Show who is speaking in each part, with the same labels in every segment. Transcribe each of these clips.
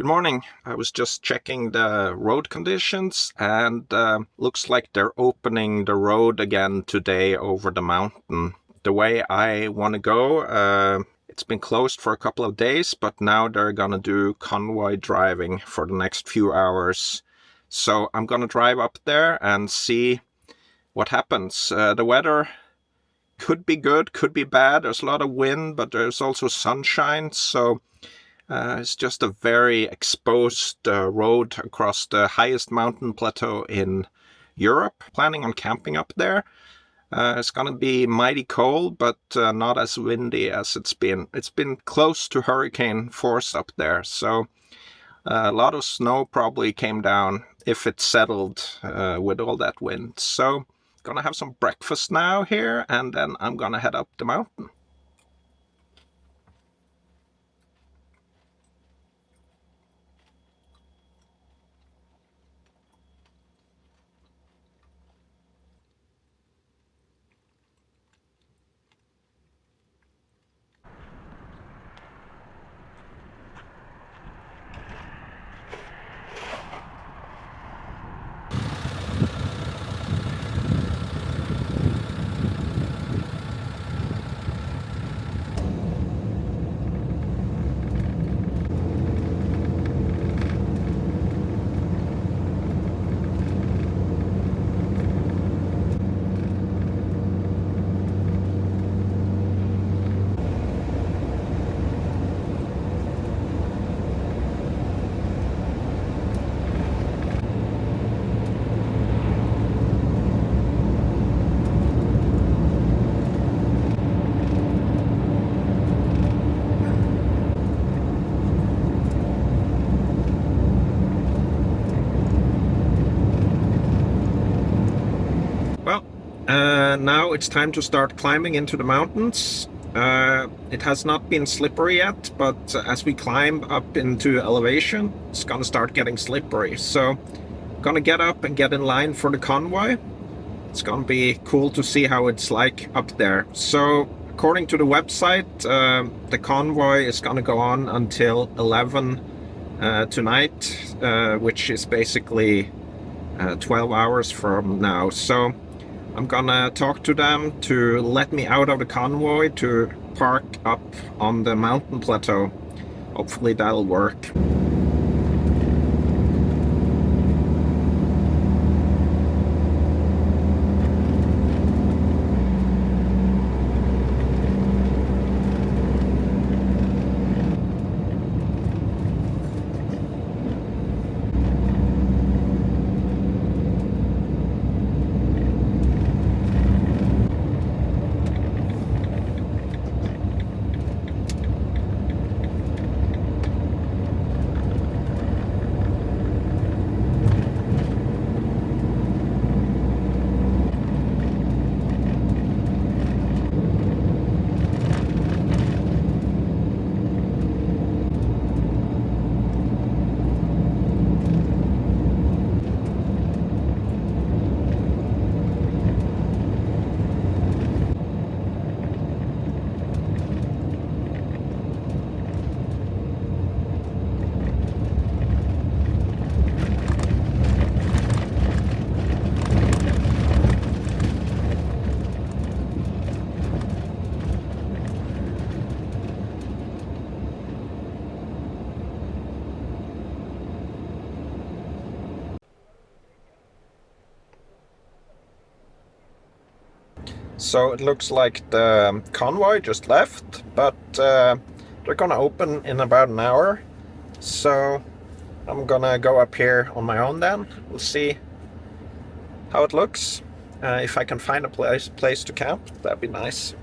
Speaker 1: Good morning. I was just checking the road conditions and looks like they're opening the road again today over the mountain. The way I want to go, it's been closed for a couple of days, but now they're gonna do convoy driving for the next few hours. So I'm gonna drive up there and see what happens. The weather could be good, could be bad. There's a lot of wind, but there's also sunshine, so it's just a very exposed road across the highest mountain plateau in Europe. Planning on camping up there. It's gonna be mighty cold, but not as windy as it's been. It's been close to hurricane force up there, so a lot of snow probably came down if it settled with all that wind. So gonna have some breakfast now here, and then I'm gonna head up the mountain. Well, now it's time to start climbing into the mountains. It has not been slippery yet, but as we climb up into elevation, it's gonna start getting slippery. So, gonna get up and get in line for the convoy. It's gonna be cool to see how it's like up there. So, according to the website, the convoy is gonna go on until 11 tonight, which is basically 12 hours from now. So I'm gonna talk to them to let me out of the convoy to park up on the mountain plateau. Hopefully that'll work. So it looks like the convoy just left, but they're gonna open in about an hour. So I'm gonna go up here on my own then. We'll see how it looks. If I can find a place to camp, that'd be nice.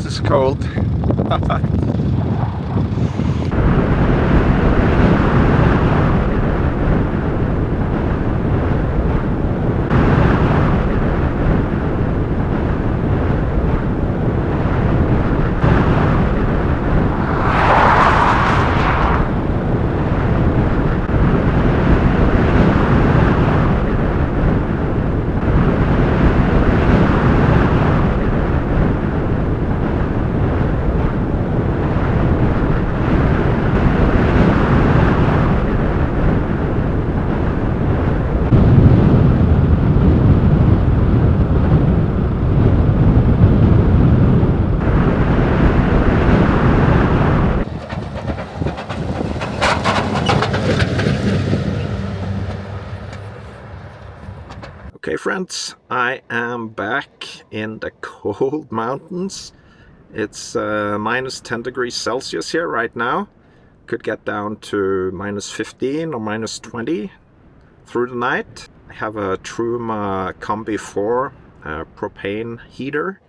Speaker 1: this is cold. Okay friends, I am back in the cold mountains. It's minus 10 degrees Celsius here right now. Could get down to minus 15 or minus 20 through the night. I have a Truma Combi 4 propane heater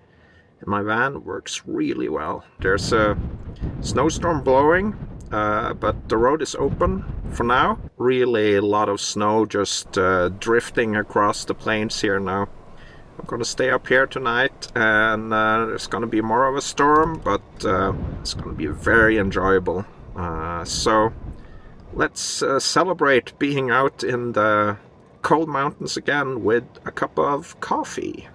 Speaker 1: in my van. Works really well. There's a snowstorm blowing, but the road is open for now. Really a lot of snow just drifting across the plains here now. I'm gonna stay up here tonight, and there's gonna be more of a storm, but it's gonna be very enjoyable. So let's celebrate being out in the cold mountains again with a cup of coffee.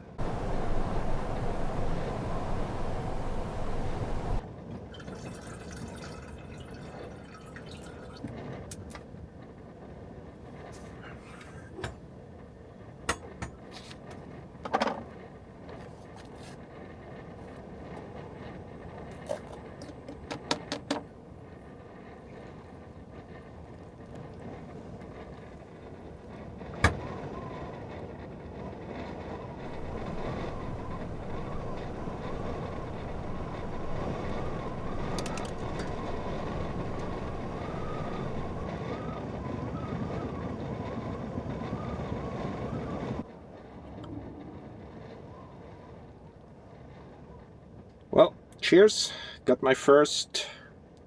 Speaker 1: Well, cheers. Got my first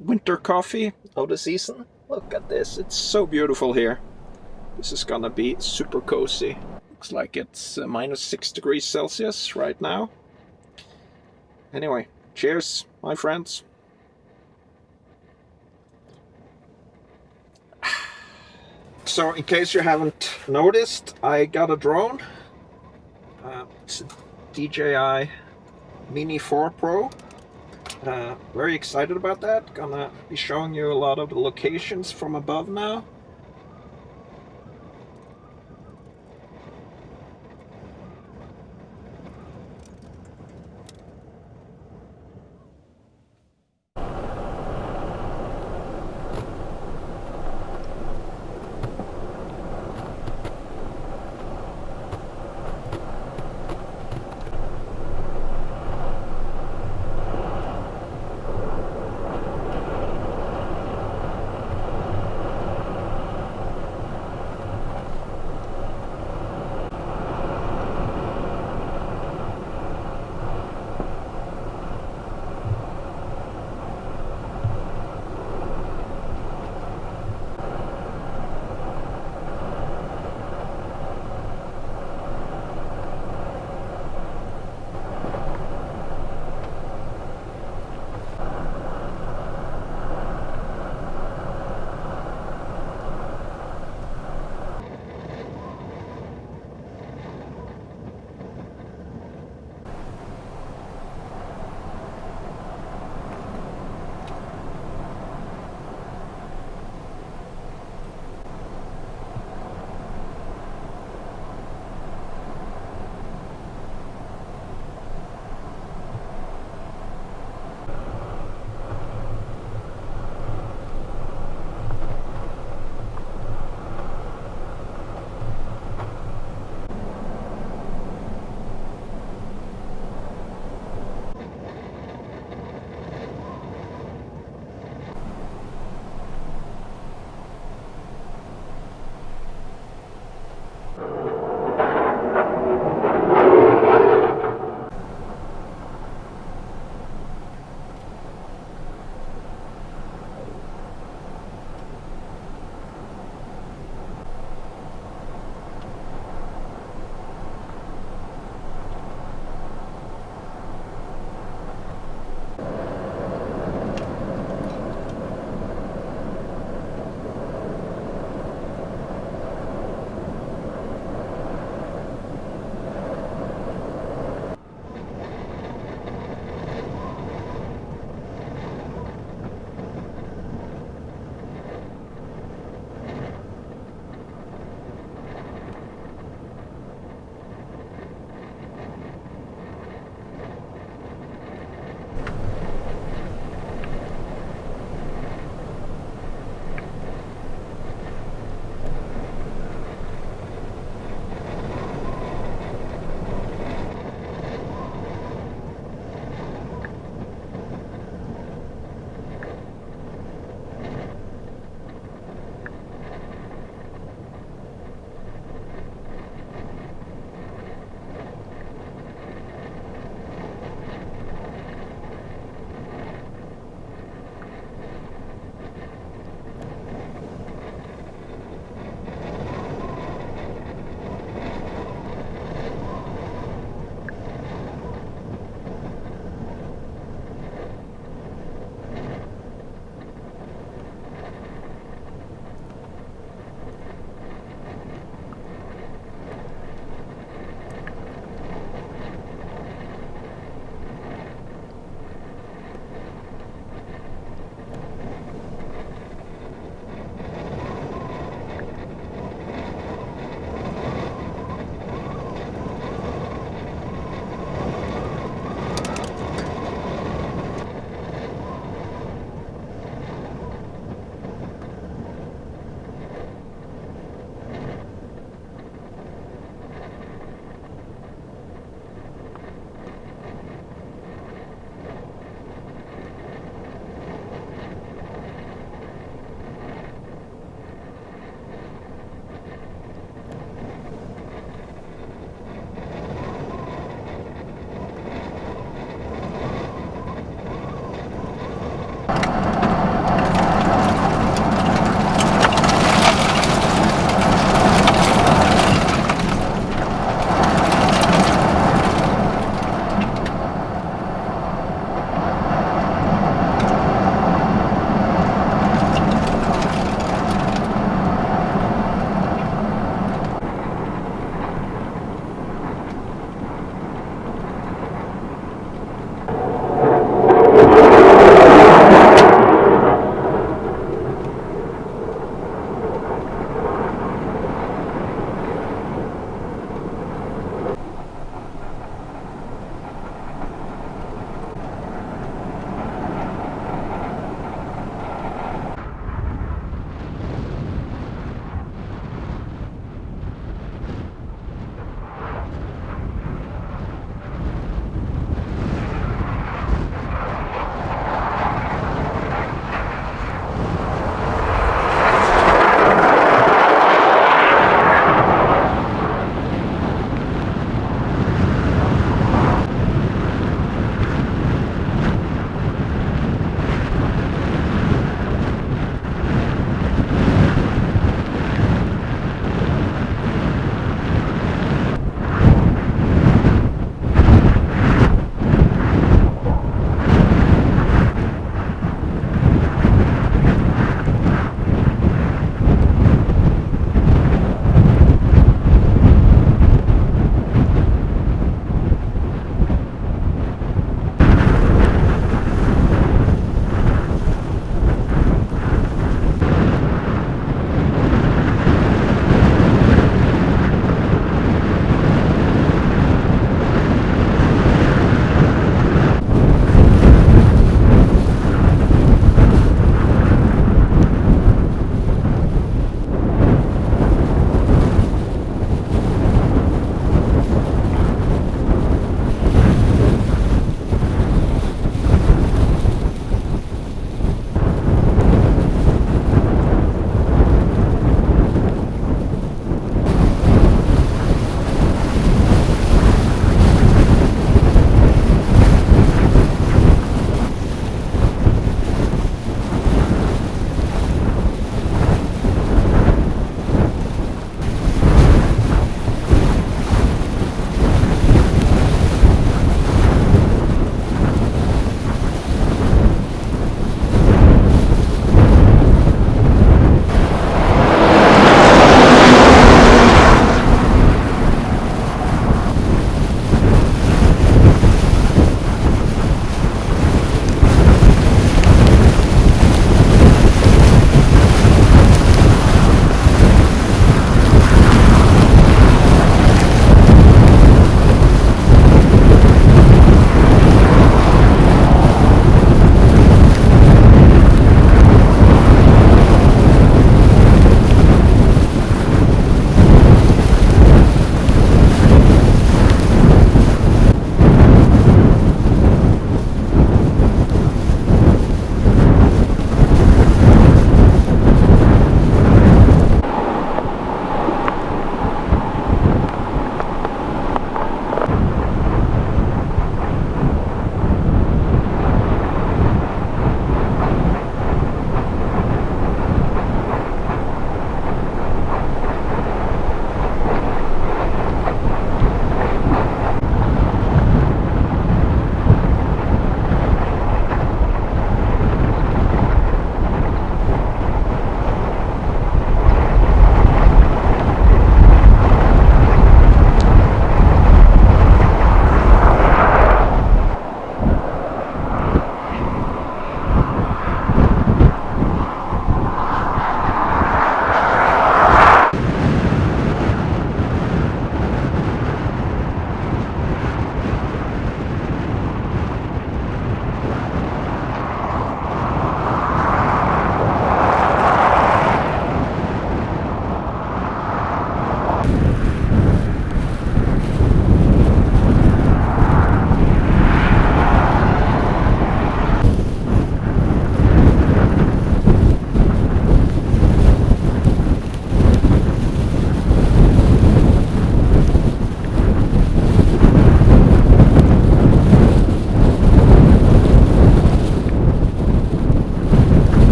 Speaker 1: winter coffee of the season. Look at this, it's so beautiful here. This is gonna be super cozy. Looks like it's minus 6 degrees Celsius right now. Anyway, cheers, my friends. So, in case you haven't noticed, I got a drone. It's a DJI Mini 4 Pro. Very excited about that. Gonna be showing you a lot of the locations from above now.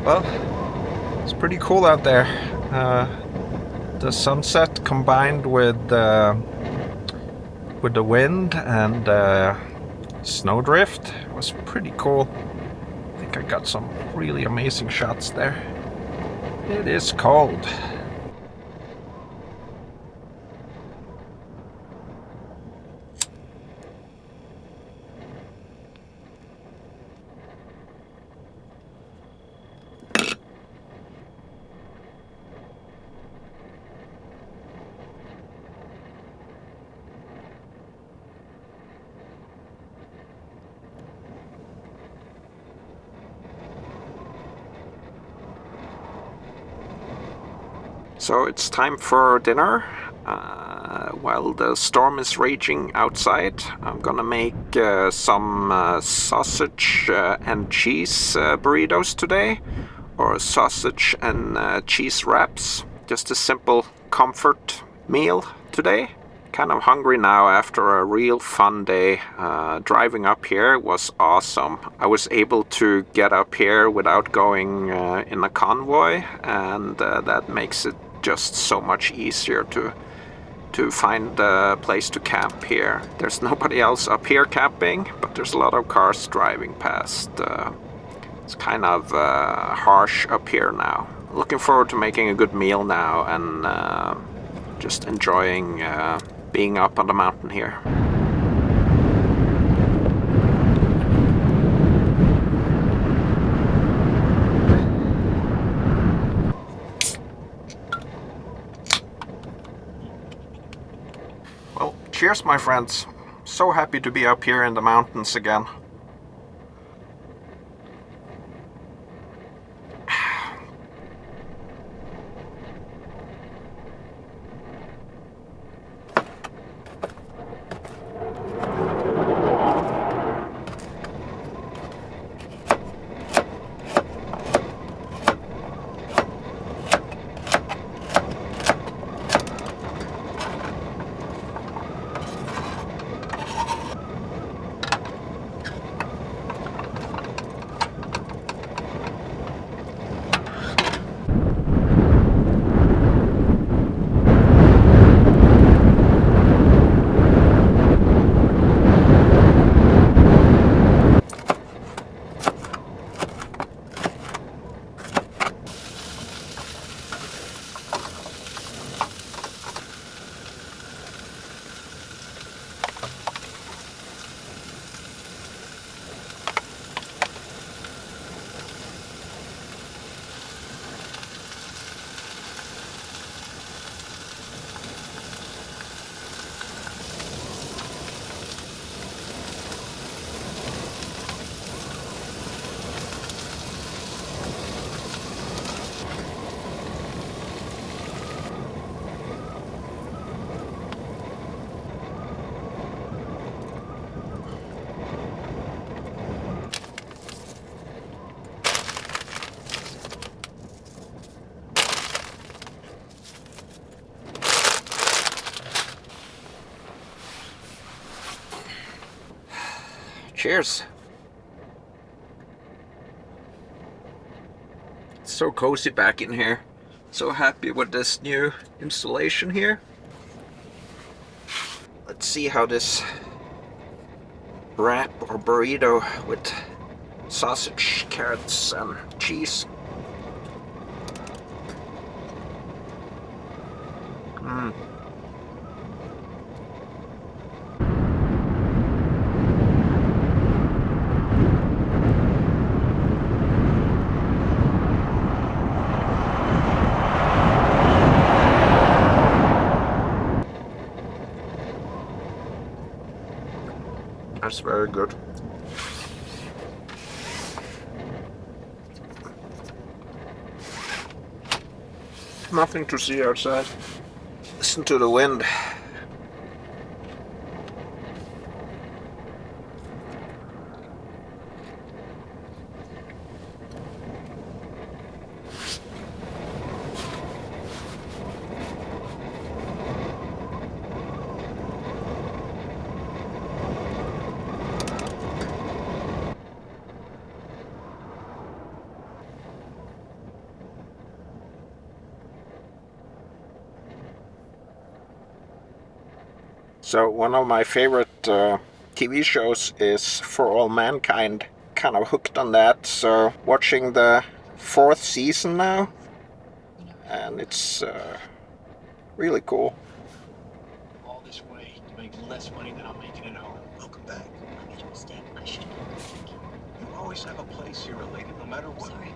Speaker 1: Well, it's pretty cool out there. The sunset combined with the wind and snowdrift was pretty cool. I think I got some really amazing shots there. It is cold. So it's time for dinner. While the storm is raging outside, I'm gonna make some sausage and cheese burritos today, or sausage and cheese wraps. Just a simple comfort meal today. Kind of hungry now after a real fun day. Driving up here was awesome. I was able to get up here without going in a convoy, and that makes it just so much easier to find a place to camp here. There's nobody else up here camping, but there's a lot of cars driving past. It's kind of harsh up here now. Looking forward to making a good meal now and just enjoying being up on the mountain here. Well, cheers my friends. So happy to be up here in the mountains again. Cheers. It's so cozy back in here. So happy with this new installation here. Let's see how this wrap or burrito with sausage, carrots and cheese. That's very good. Nothing to see outside. Listen to the wind. So one of my favorite TV shows is For All Mankind. Kind of hooked on that, so watching the 4th season now, and it's really cool.
Speaker 2: All this way to make less money than I'm making at home. Welcome back.
Speaker 3: I made a mistake. I should have gone. Thank you.
Speaker 2: You always have a place here, lady, no matter what.
Speaker 3: Sorry.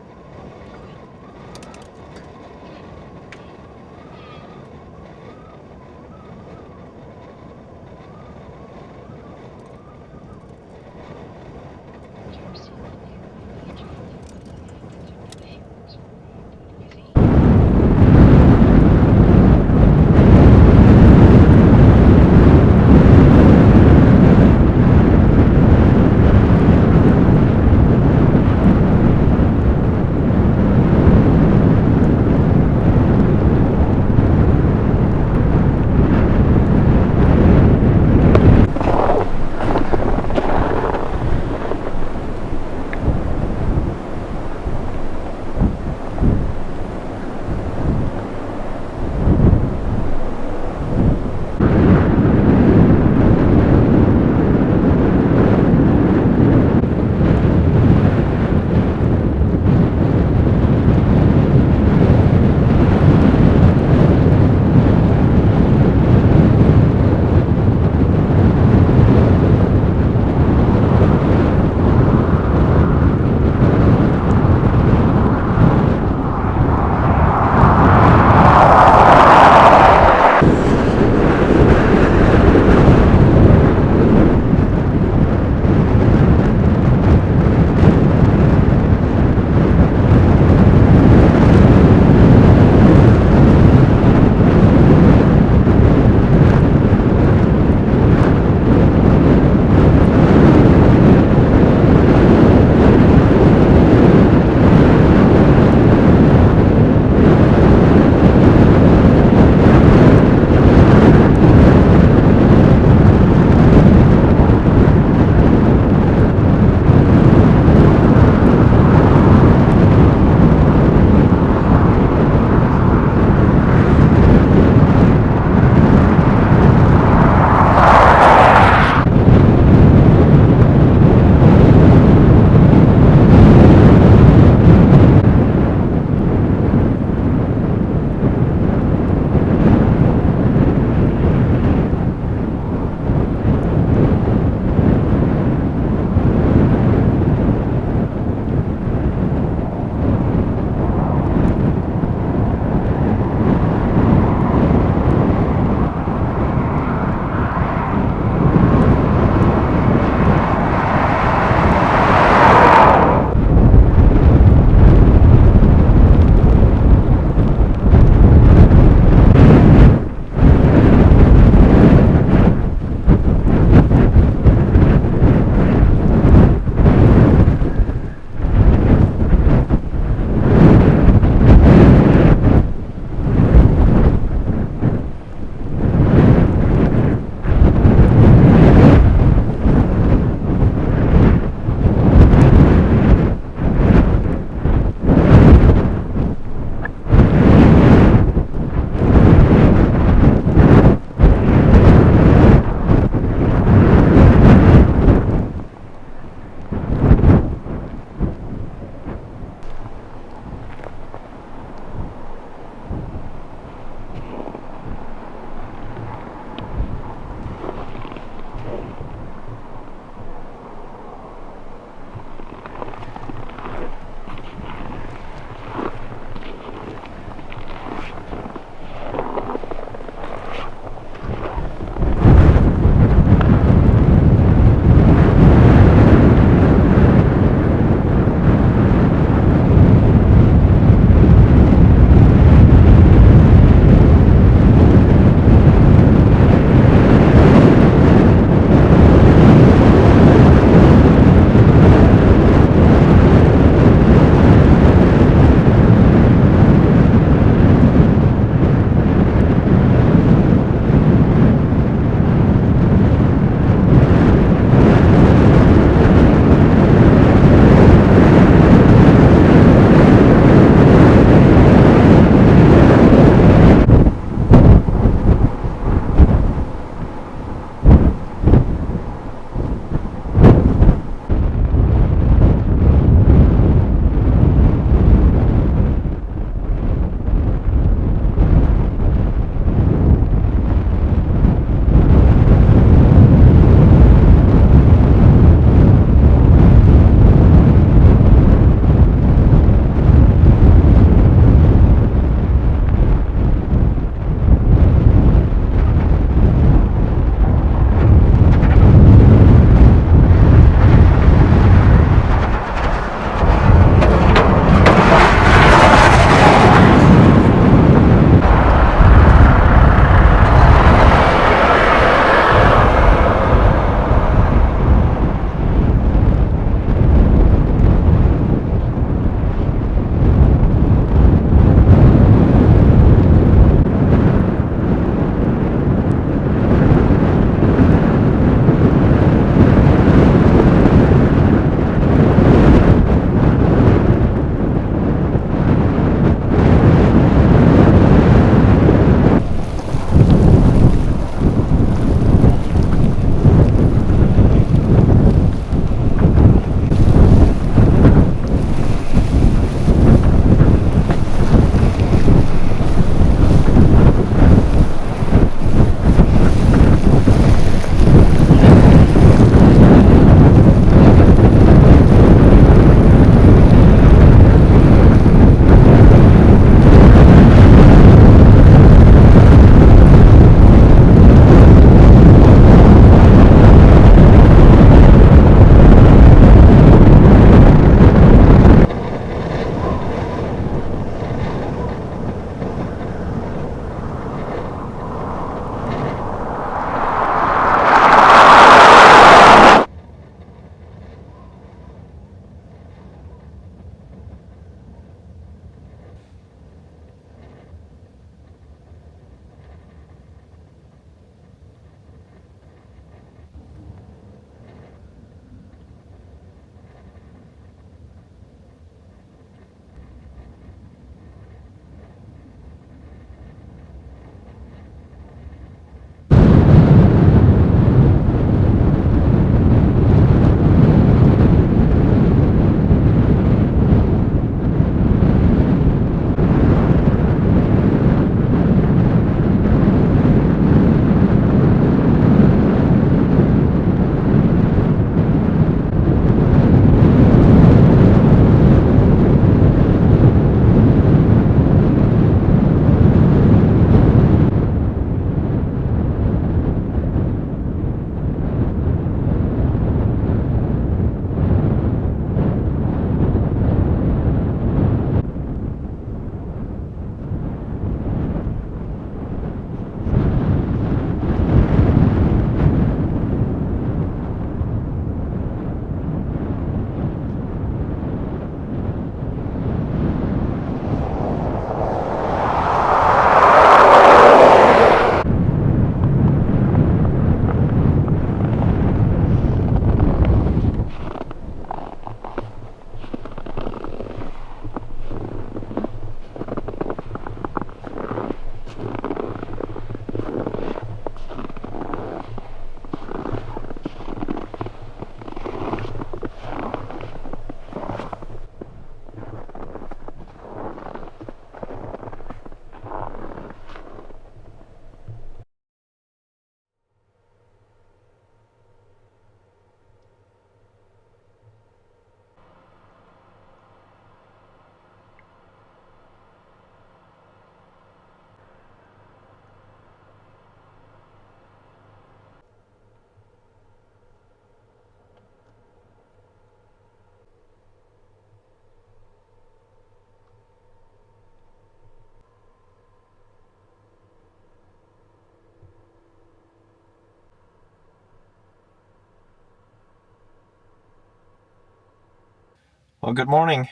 Speaker 1: Well, good morning.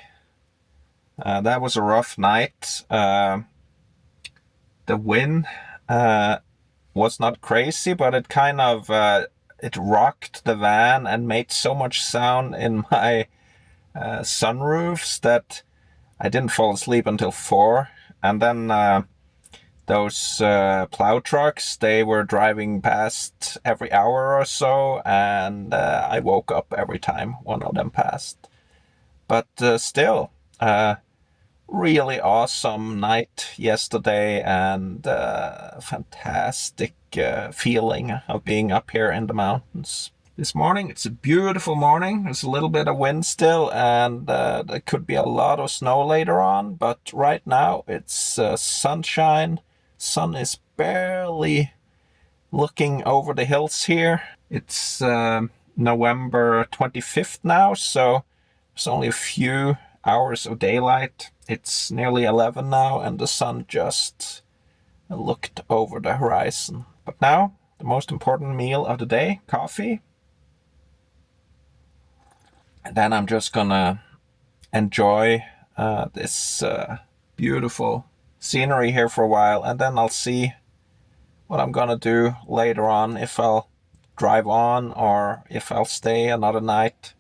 Speaker 1: That was a rough night. The wind was not crazy, but it kind of it rocked the van and made so much sound in my sunroofs that I didn't fall asleep until 4. And then those plow trucks, they were driving past every hour or so, and I woke up every time one of them passed. But still, really awesome night yesterday, and fantastic feeling of being up here in the mountains. This morning, it's a beautiful morning. There's a little bit of wind still, and there could be a lot of snow later on, but right now it's sunshine. Sun is barely looking over the hills here. It's November 25th now, so there's only a few hours of daylight. It's nearly 11 now, and the sun just looked over the horizon. But now, the most important meal of the day, coffee. And then I'm just gonna enjoy this beautiful scenery here for a while, and then I'll see what I'm gonna do later on, if I'll drive on or if I'll stay another night.